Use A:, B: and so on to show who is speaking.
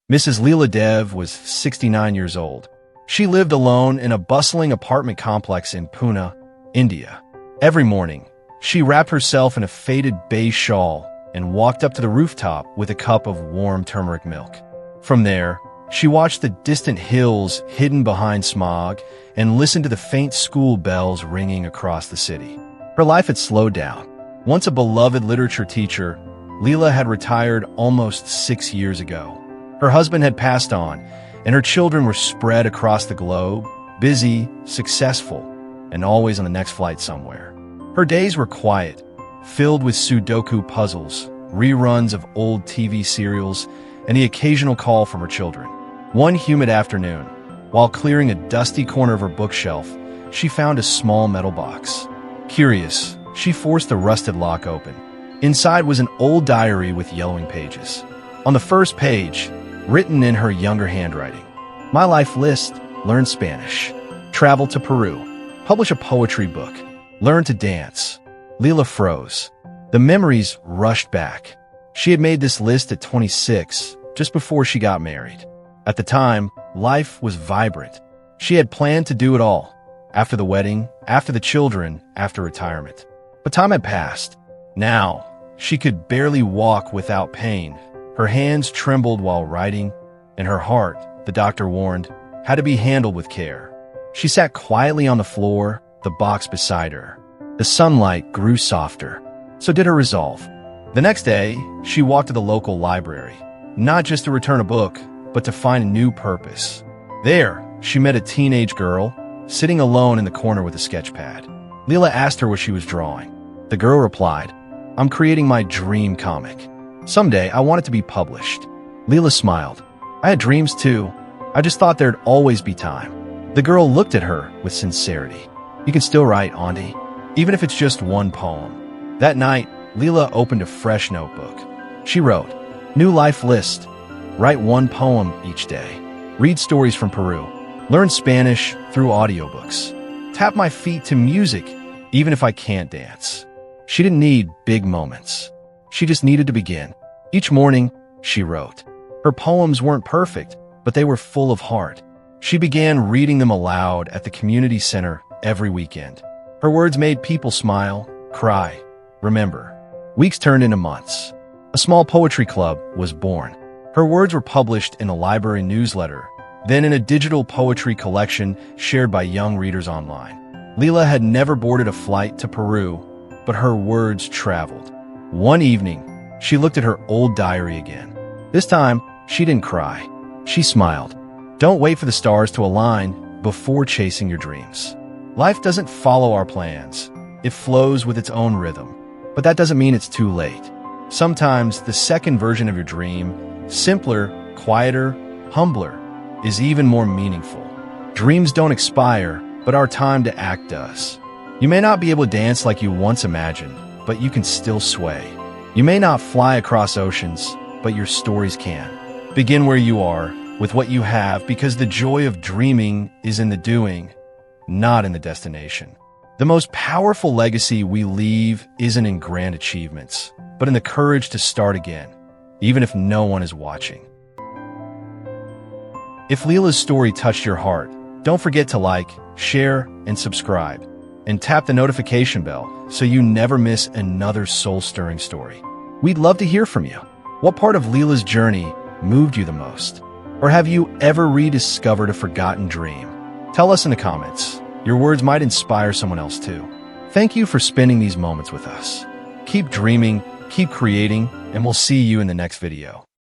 A: Mrs. Leela Dev was 69 years old. She lived alone in a bustling apartment complex in Pune, India. Every morning, she wrapped herself in a faded beige shawl and walked up to the rooftop with a cup of warm turmeric milk. From there, she watched the distant hills hidden behind smog and listened to the faint school bells ringing across the city. Her life had slowed down. Once a beloved literature teacher, Leela had retired almost 6 years ago. Her husband had passed on, and her children were spread across the globe, busy, successful, and always on the next flight somewhere. Her days were quiet, filled with Sudoku puzzles, reruns of old TV serials, and the occasional call from her children. One humid afternoon, while clearing a dusty corner of her bookshelf, she found a small metal box. Curious, she forced the rusted lock open. Inside was an old diary with yellowing pages. On the first page, written in her younger handwriting, "My life list: learn Spanish, travel to Peru, publish a poetry book, learn to dance." Leela froze. The memories rushed back. She had made this list at 26, just before she got married. At the time, life was vibrant. She had planned to do it all. After the wedding, after the children, after retirement. But time had passed. Now, she could barely walk without pain. Her hands trembled while writing, and her heart, the doctor warned, had to be handled with care. She sat quietly on the floor, the box beside her. The sunlight grew softer. So did her resolve. The next day, she walked to the local library, not just to return a book, but to find a new purpose. There, she met a teenage girl, sitting alone in the corner with a sketch pad. Leela asked her what she was drawing. The girl replied, "I'm creating my dream comic. Someday, I want it to be published." Leela smiled. "I had dreams too. I just thought there'd always be time." The girl looked at her with sincerity. "You can still write, Auntie, even if it's just one poem." That night, Leela opened a fresh notebook. She wrote, "New life list. Write one poem each day. Read stories from Peru. Learn Spanish through audiobooks. Tap my feet to music, even if I can't dance." She didn't need big moments. She just needed to begin. Each morning, she wrote. Her poems weren't perfect, but they were full of heart. She began reading them aloud at the community center every weekend. Her words made people smile, cry, remember. Weeks turned into months. A small poetry club was born. Her words were published in a library newsletter, then in a digital poetry collection shared by young readers online. Leela had never boarded a flight to Peru, but her words traveled. One evening, she looked at her old diary again. This time, she didn't cry. She smiled. Don't wait for the stars to align before chasing your dreams. Life doesn't follow our plans. It flows with its own rhythm. But that doesn't mean it's too late. Sometimes the second version of your dream, simpler, quieter, humbler, is even more meaningful. Dreams don't expire, but our time to act does. You may not be able to dance like you once imagined, but you can still sway. You may not fly across oceans, but your stories can. Begin where you are, with what you have, because the joy of dreaming is in the doing, not in the destination. The most powerful legacy we leave isn't in grand achievements, but in the courage to start again, even if no one is watching. If Leela's story touched your heart, don't forget to like, share, and subscribe, and tap the notification bell so you never miss another soul-stirring story. We'd love to hear from you. What part of Leela's journey moved you the most? Or have you ever rediscovered a forgotten dream? Tell us in the comments. Your words might inspire someone else too. Thank you for spending these moments with us. Keep dreaming, keep creating, and we'll see you in the next video.